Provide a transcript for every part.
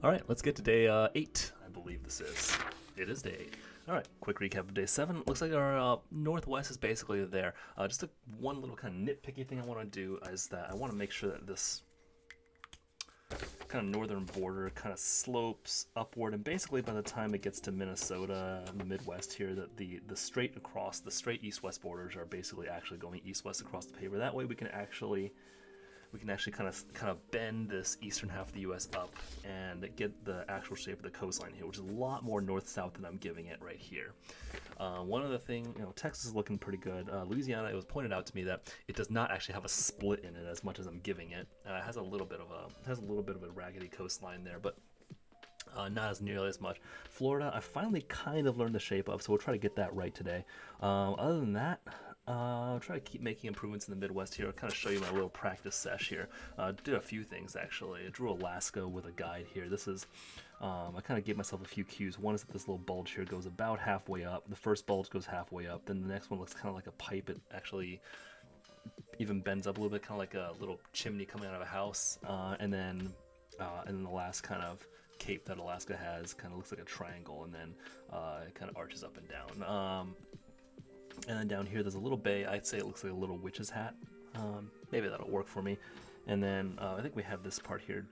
All right, let's get to day 8, I believe this is. It is day 8. All right, quick recap of day 7. Looks like our northwest is basically there. Just one little kind of nitpicky thing I want to do is that I want to make sure that this kind of northern border kind of slopes upward, and basically by the time it gets to Minnesota and the Midwest here, that the straight east-west borders are basically actually going east-west across the paper. That way we can actually kind of bend this eastern half of the U.S. up and get the actual shape of the coastline here, which is a lot more north-south than I'm giving it right here. One other thing, Texas is looking pretty good. Louisiana, it was pointed out to me that it does not actually have a split in it as much as I'm giving it. It has a little bit of a raggedy coastline there, but not as nearly as much. Florida, I finally kind of learned the shape of, so we'll try to get that right today. Other than that, I'll try to keep making improvements in the Midwest here. I'll kind of show you my little practice sesh here. Did a few things actually. I drew Alaska with a guide here. This is, I kind of gave myself a few cues. One is that this little bulge here goes about halfway up. The first bulge goes halfway up. Then the next one looks kind of like a pipe. It actually even bends up a little bit, kind of like a little chimney coming out of a house. And then the last kind of cape that Alaska has kind of looks like a triangle, and then it kind of arches up and down. And then down here there's a little bay. I'd say it looks like a little witch's hat. Maybe that'll work for me. And then I think we have this part here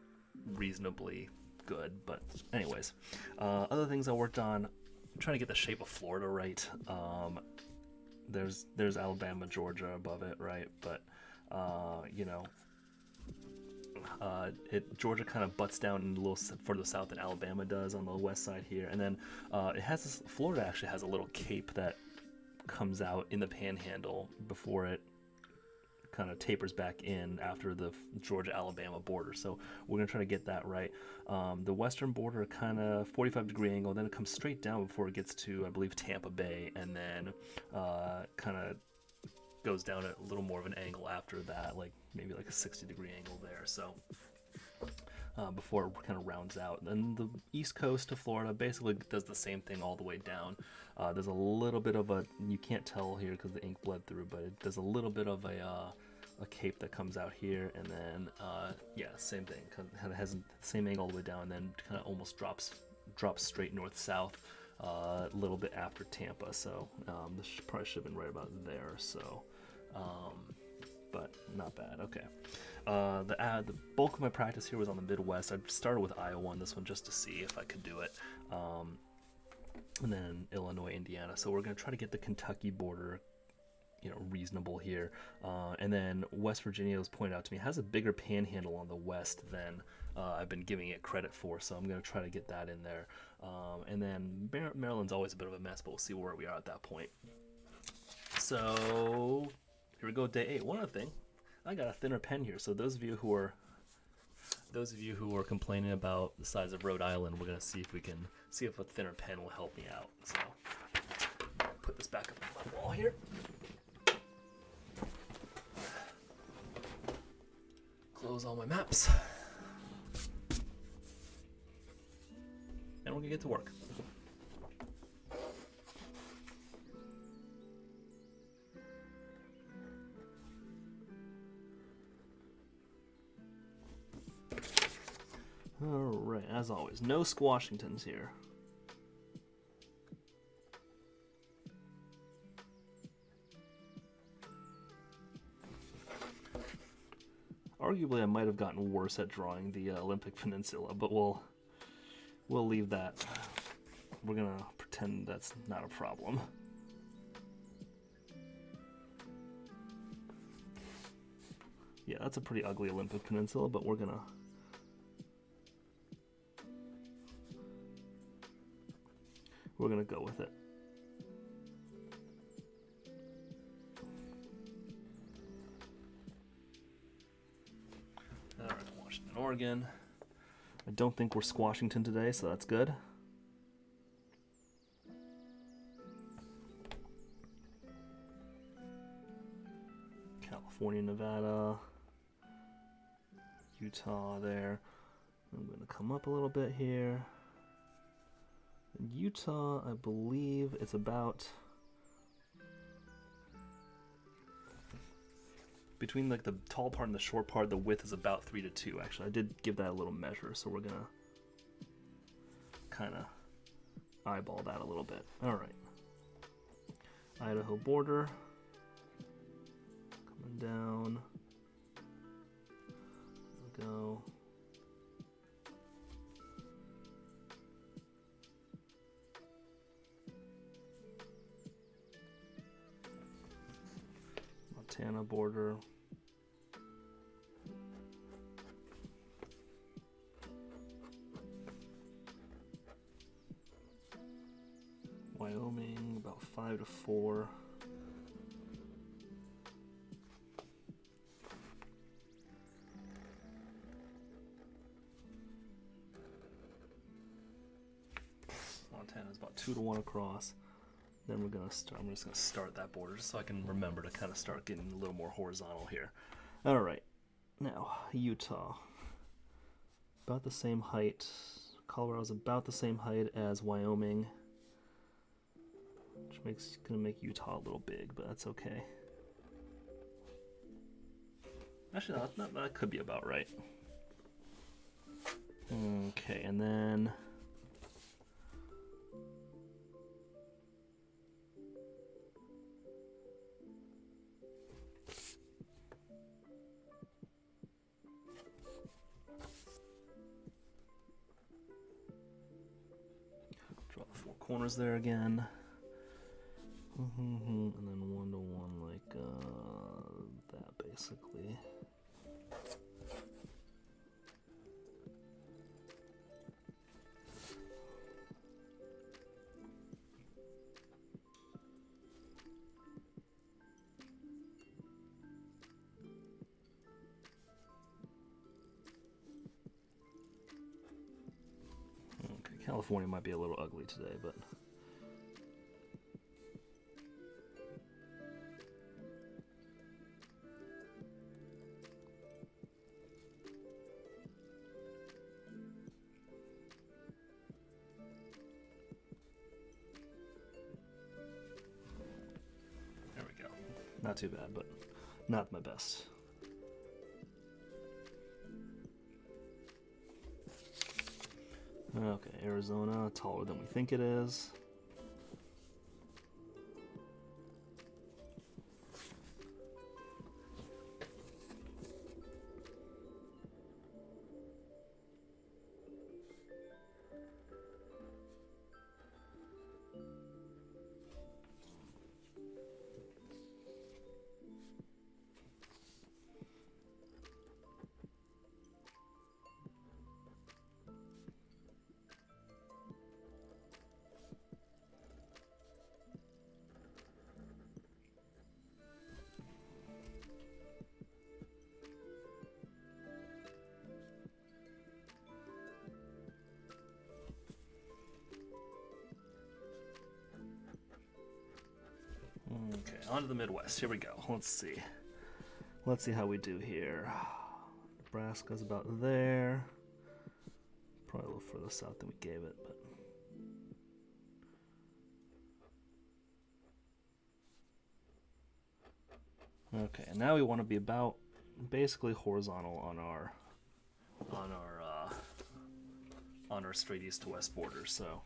reasonably good, but anyways. Other things I worked on, I'm trying to get the shape of Florida right. There's Alabama, Georgia above it, right? But Georgia kind of butts down a little further south than Alabama does on the west side here, and then Florida actually has a little cape that comes out in the panhandle before it kind of tapers back in after the Georgia-Alabama border. So we're going to try to get that right. The western border kind of 45-degree angle, then it comes straight down before it gets to, I believe, Tampa Bay, and then kind of goes down at a little more of an angle after that, like maybe like a 60-degree angle there. So before it kind of rounds out. And then the east coast of Florida basically does the same thing all the way down. There's a little bit of a, you can't tell here because the ink bled through, but there's a little bit of a cape that comes out here, and then same thing, kind of has the same angle all the way down, and then kind of almost drops straight north-south a little bit after Tampa. So this probably should have been right about there. So but not bad. Okay. The bulk of my practice here was on the Midwest. I started with Iowa on this one just to see if I could do it. And then Illinois, Indiana. So we're going to try to get the Kentucky border, reasonable here. And then West Virginia, was pointed out to me, has a bigger panhandle on the west than I've been giving it credit for. So I'm going to try to get that in there. And then Maryland's always a bit of a mess, but we'll see where we are at that point. So here we go, day 8. One other thing, I got a thinner pen here. So those of you who are complaining about the size of Rhode Island, we're gonna see if a thinner pen will help me out. So put this back up on my wall here. Close all my maps, and we're gonna get to work. Alright, as always, no Squashingtons here. Arguably, I might have gotten worse at drawing the Olympic Peninsula, but we'll leave that. We're gonna pretend that's not a problem. Yeah, that's a pretty ugly Olympic Peninsula, but we're gonna go with it. All right, Washington, Oregon. I don't think we're Squashington today, so that's good. California, Nevada, Utah there. I'm going to come up a little bit here. In Utah, I believe it's about between like the tall part and the short part, the width is about 3 to 2. Actually, I did give that a little measure, so we're gonna kind of eyeball that a little bit. All right. Idaho border. Coming down. There we go. Montana border. Wyoming, about 5 to 4. Montana's about 2 to 1 across. Then we're gonna start. I'm just gonna start that border just so I can remember to kind of start getting a little more horizontal here. All right, now Utah, about the same height. Colorado's about the same height as Wyoming, which gonna make Utah a little big, but that's okay. Actually, no, that could be about right. Okay, and then draw the 4 corners there again. And then 1 to 1 like that, basically. Okay, California might be a little ugly today, but not too bad, but not my best. Okay, Arizona, taller than we think it is. Okay, on to the Midwest. Here we go. Let's see. Let's see how we do here. Nebraska's about there. Probably a little further south than we gave it, but okay. And now we want to be about basically horizontal on our straight east to west border. So.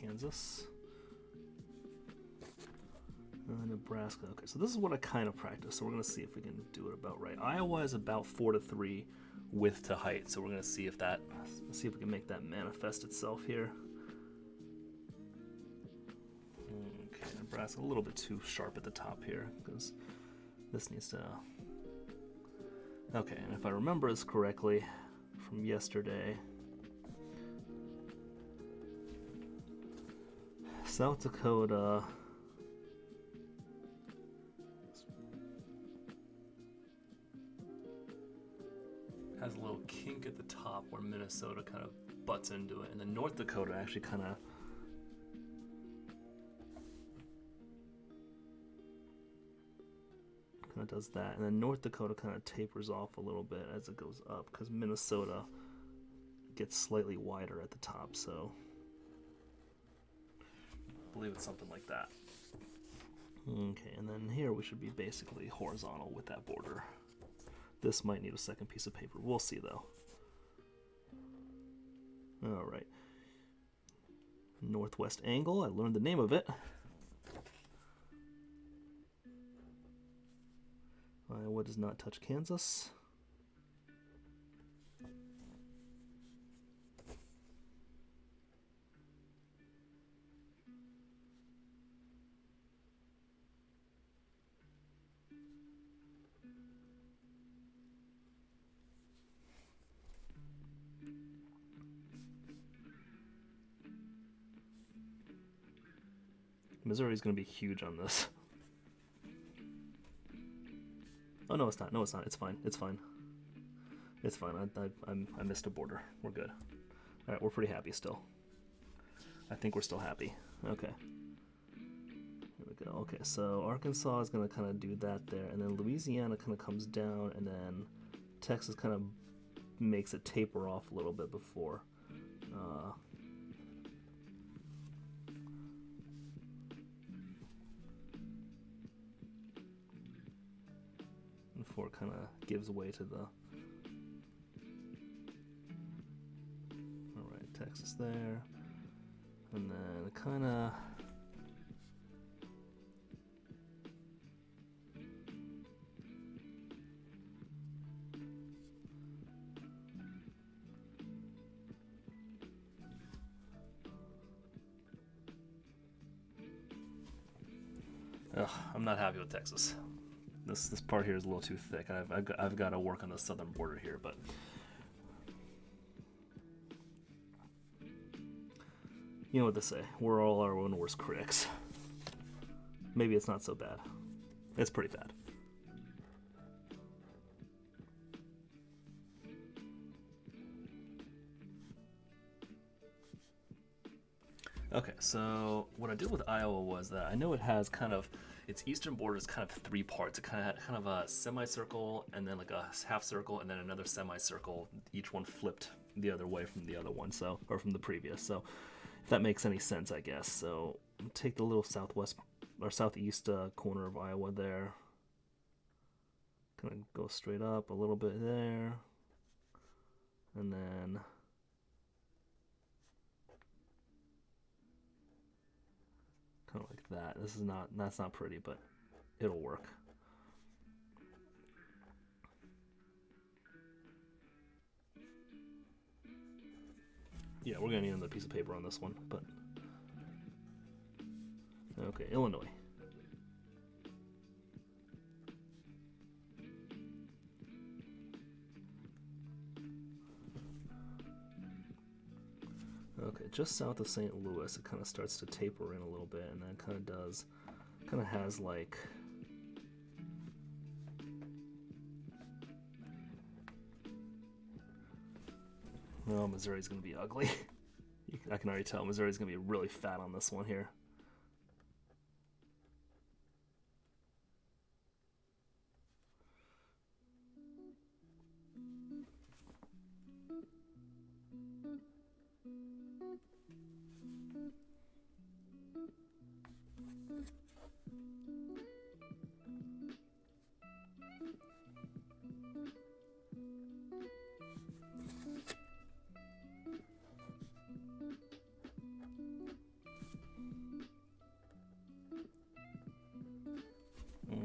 Kansas, Nebraska. Okay, so this is what I kind of practice. So we're gonna see if we can do it about right. Iowa is about 4 to 3 width to height. So we're gonna see if we can make that manifest itself here. Okay, Nebraska a little bit too sharp at the top here because This needs to... Okay, and if I remember this correctly from yesterday, South Dakota has a little kink at the top where Minnesota kind of butts into it, and then North Dakota actually kind of does that, and then North Dakota kind of tapers off a little bit as it goes up because Minnesota gets slightly wider at the top, so I believe it's something like that. Okay, and then here we should be basically horizontal with that border. This might need a second piece of paper. We'll see though. All right. Northwest angle. I learned the name of it. Iowa does not touch Kansas. Missouri's going to be huge on this. Oh, no, it's not. No, it's not. It's fine. It's fine. It's fine. I missed a border. We're good. All right, we're pretty happy still. I think we're still happy. Okay. Here we go. Okay, so Arkansas is going to kind of do that there, and then Louisiana kind of comes down, and then Texas kind of makes it taper off a little bit before. Before it kind of gives way to the... Alright, Texas there. And then it kind of... Ugh, I'm not happy with Texas. This part here is a little too thick. I've got to work on the southern border here, but you know what they say. We're all our own worst critics. Maybe it's not so bad. It's pretty bad. Okay, so what I did with Iowa was that I know it has kind of, its eastern border is kind of three parts. It kind of a semicircle, and then like a half circle, and then another semicircle. Each one flipped the other way from the other one, so, or from the previous. So, if that makes any sense, I guess. So, take the little southwest or southeast corner of Iowa there. Kind of go straight up a little bit there, and then kind of like that. That's not pretty, but it'll work. Yeah, we're gonna need another piece of paper on this one, but okay, Illinois. Okay, just south of St. Louis, it kind of starts to taper in a little bit, and then kind of has like, oh, Missouri's gonna be ugly. I can already tell Missouri's gonna be really fat on this one here.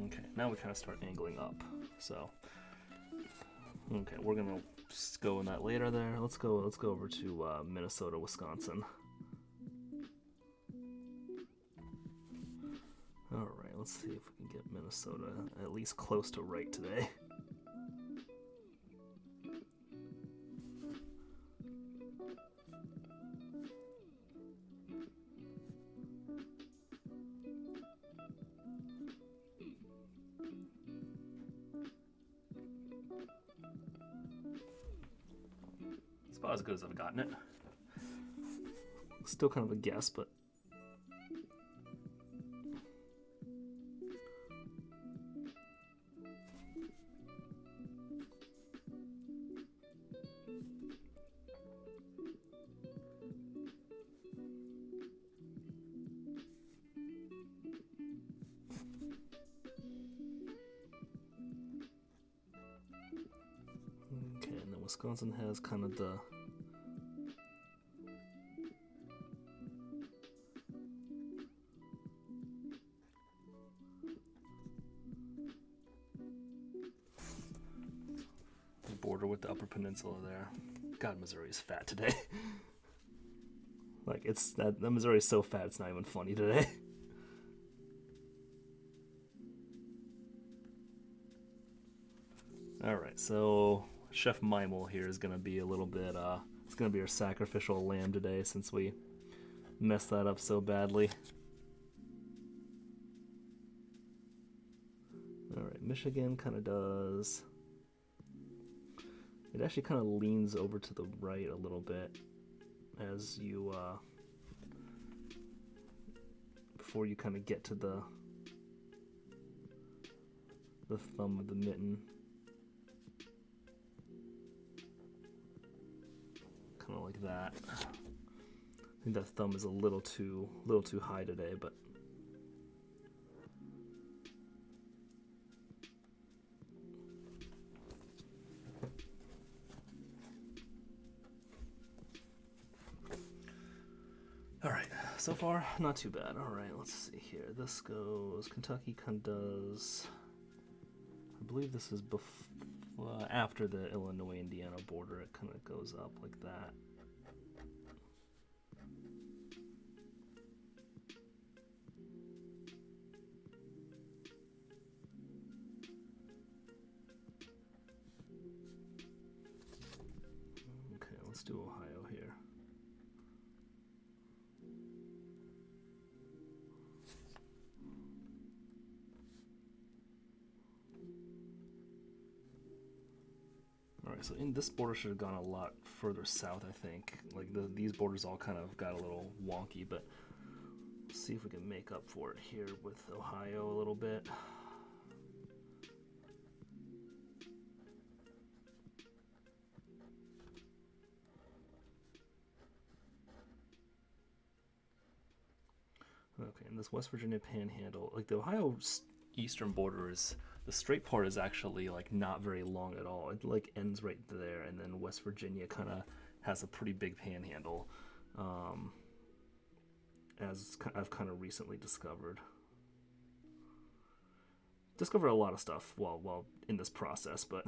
Okay, now we kind of start angling up. So, okay, we're gonna go in that later there. Let's go over to Minnesota, Wisconsin. All right, let's see if we can get Minnesota at least close to right today. It's about as good as I've gotten it. Still kind of a guess, but okay, and then Wisconsin has kind of the border with the Upper Peninsula there. God, Missouri's fat today. Like, it's that the Missouri's so fat it's not even funny today. Alright, so Chef Mimel here is gonna be a little bit it's gonna be our sacrificial lamb today since we messed that up so badly. Alright, Michigan kinda does. It actually kind of leans over to the right a little bit as you, before you kind of get to the thumb of the mitten. Kind of like that. I think that thumb is a little too high today, but alright, so far, not too bad. Alright, let's see here. This goes, Kentucky kind of does, I believe this is after the Illinois-Indiana border. It kind of goes up like that. Okay, let's do Ohio here. Alright, so this border should have gone a lot further south, I think. Like, these borders all kind of got a little wonky, but let's see if we can make up for it here with Ohio a little bit. Okay, and this West Virginia panhandle, like the Ohio eastern border is, the straight part is actually like not very long at all. It like ends right there, and then West Virginia kind of has a pretty big panhandle, as I've kind of recently discovered a lot of stuff while in this process, but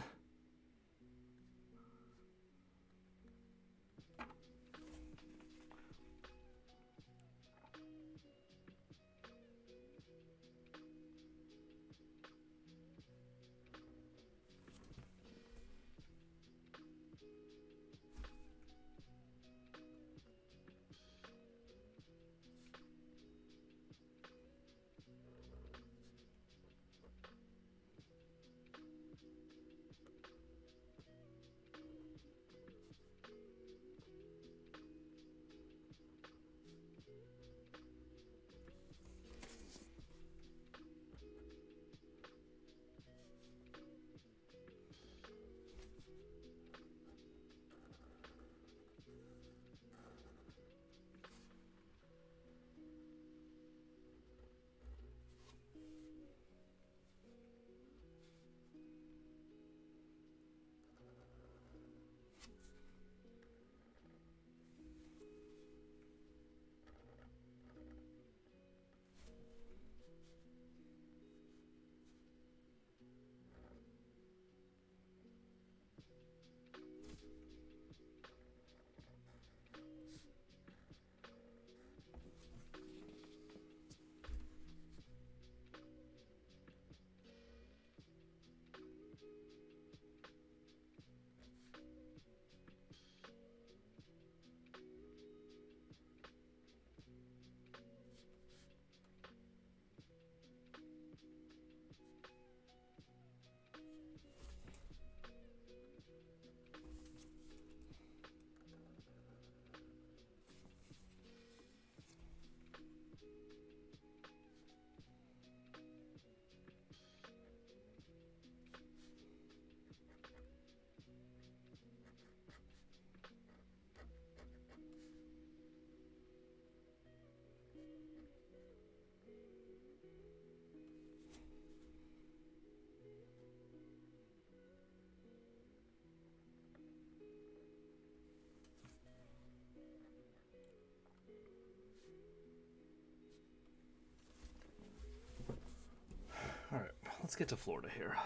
let's get to Florida here.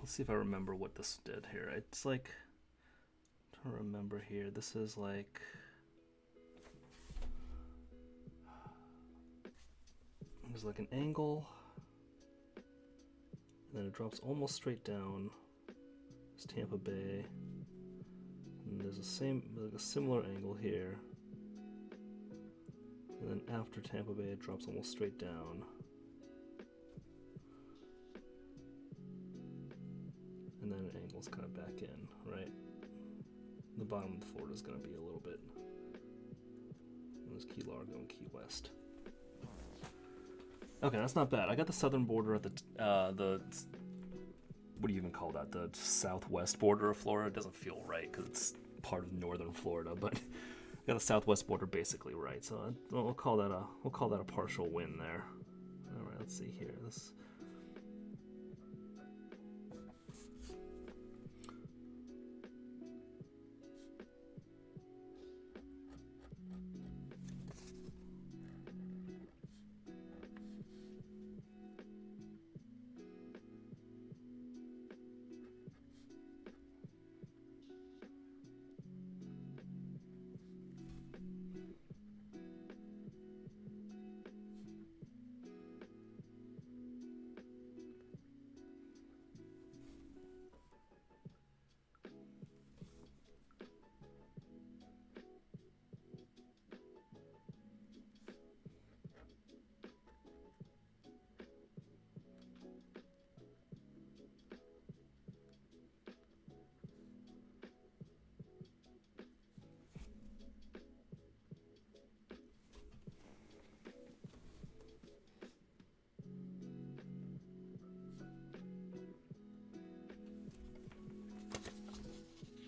Let's see if I remember what this did here. It's like, I'm trying to remember here. This is like, there's like an angle, and then it drops almost straight down. It's Tampa Bay, and there's like a similar angle here, and then after Tampa Bay, it drops almost straight down. And then it angles kind of back in, right? The bottom of Florida is going to be a little bit. There's Key Largo and Key West. Okay, that's not bad. I got the southern border at the what do you even call that? The southwest border of Florida. It doesn't feel right because it's part of northern Florida, but I got the southwest border basically right. So we'll call that a partial win there. All right, let's see here. This.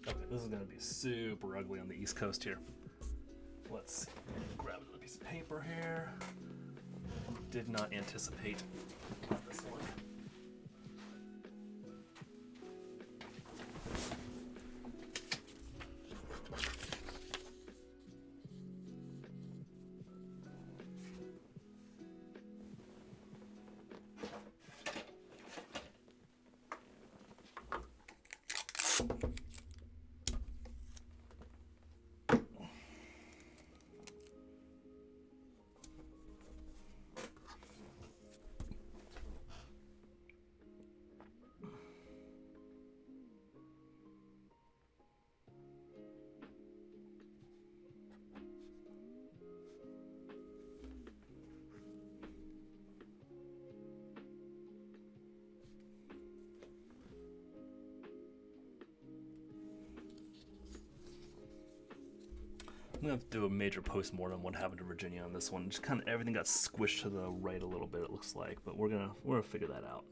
Okay, this is going to be super ugly on the East Coast here. Let's grab another piece of paper here. Did not anticipate this one. I'm gonna have to do a major post-mortem on what happened to Virginia on this one. Just kind of everything got squished to the right a little bit, it looks like, but we're gonna figure that out.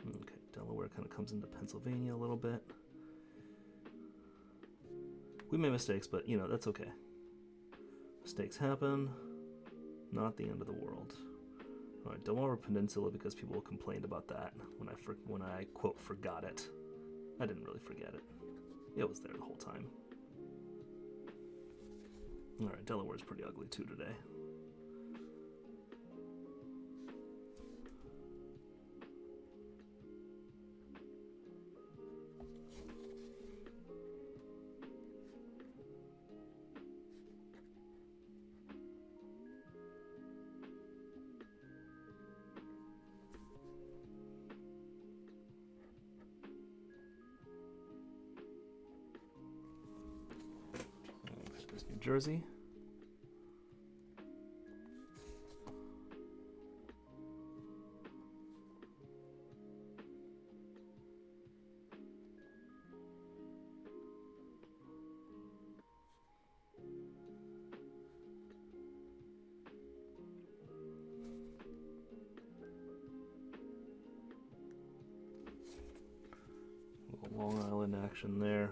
Okay, Delaware kind of comes into Pennsylvania a little bit. We made mistakes, but you know that's okay. Mistakes happen. Not the end of the world. All right, Delaware Peninsula, because people complained about that when I quote forgot it. I didn't really forget it. It was there the whole time. Alright, Delaware's pretty ugly too today. There's New Jersey. Long Island action there.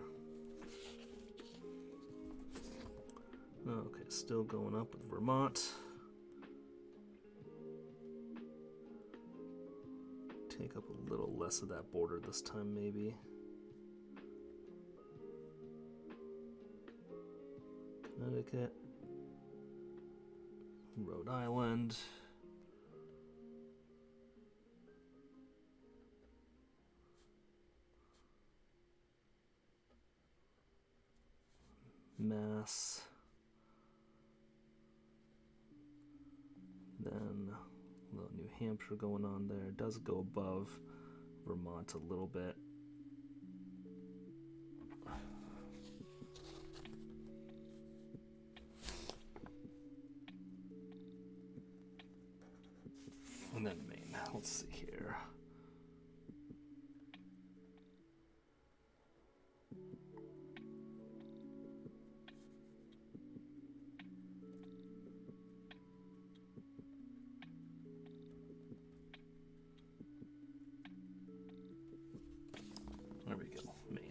Okay, still going up with Vermont. Take up a little less of that border this time, maybe. Connecticut. Rhode Island. Mass. Then a little New Hampshire going on there. It does go above Vermont a little bit. And then Maine. Let's see here. There we go. Maine.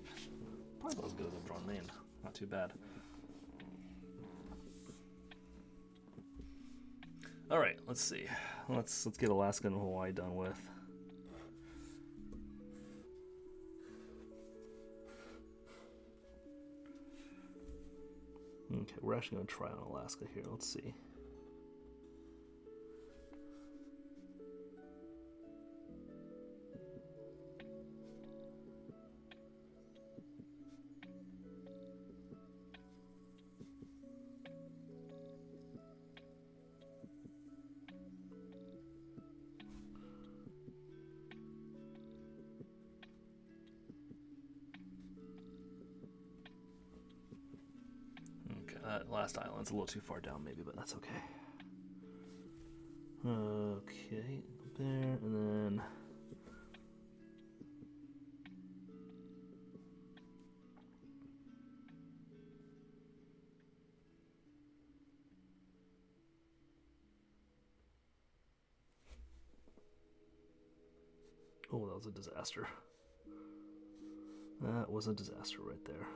Probably about as good as I've drawn Maine. Not too bad. All right, let's see. Let's get Alaska and Hawaii done with. Okay, we're actually going to try on Alaska here. Let's see. That last island's a little too far down maybe, but that's okay. Okay, there, and then... Oh, that was a disaster. That was a disaster right there.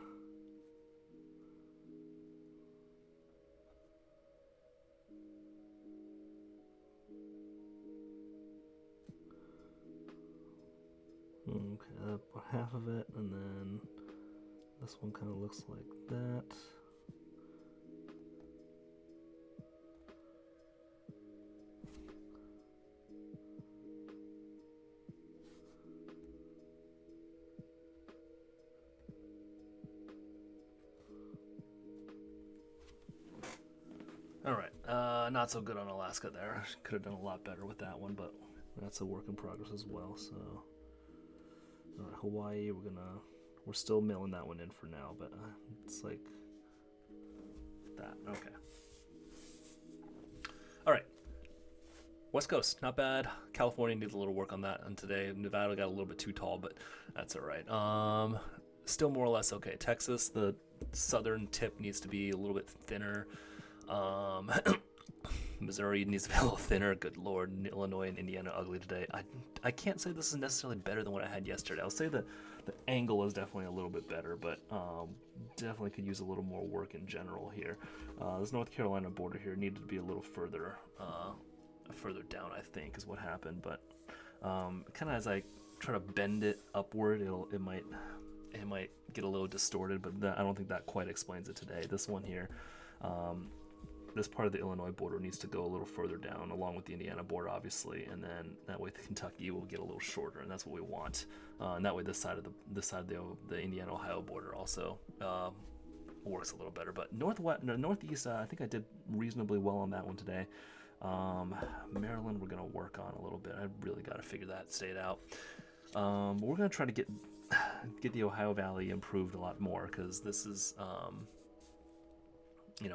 Okay, half of it, and then this one kind of looks like that. All right, not so good on Alaska there. Could have done a lot better with that one, but that's a work in progress as well. So, all right, Hawaii, we're still mailing that one in for now, but it's like that. Okay. All right. West Coast, not bad. California needs a little work on that. And today, Nevada got a little bit too tall, but that's all right. Still more or less okay. Texas, the southern tip needs to be a little bit thinner. Missouri needs to be a little thinner. Good Lord. Illinois and Indiana ugly today. I can't say this is necessarily better than what I had yesterday. I'll say that the angle is definitely a little bit better, but definitely could use a little more work in general here. This North Carolina border here needed to be a little further down, I think, is what happened. But kind of as I try to bend it upward, it might get a little distorted, but I don't think that quite explains it today. This one here. This part of the Illinois border needs to go a little further down, along with the Indiana border, obviously, and then that way Kentucky will get a little shorter, and that's what we want. And that way, this side of the Indiana-Ohio border also works a little better. But northeast, I think I did reasonably well on that one today. Maryland, we're gonna work on a little bit. I really got to figure that state out. But we're gonna try to get the Ohio Valley improved a lot more, because this is.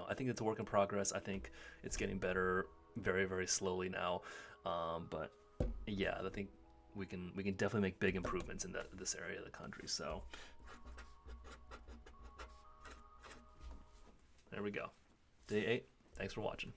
I think it's a work in progress. I think it's getting better very, very slowly now. But yeah, I think we can definitely make big improvements in this area of the country. So there we go. Day 8. Thanks for watching.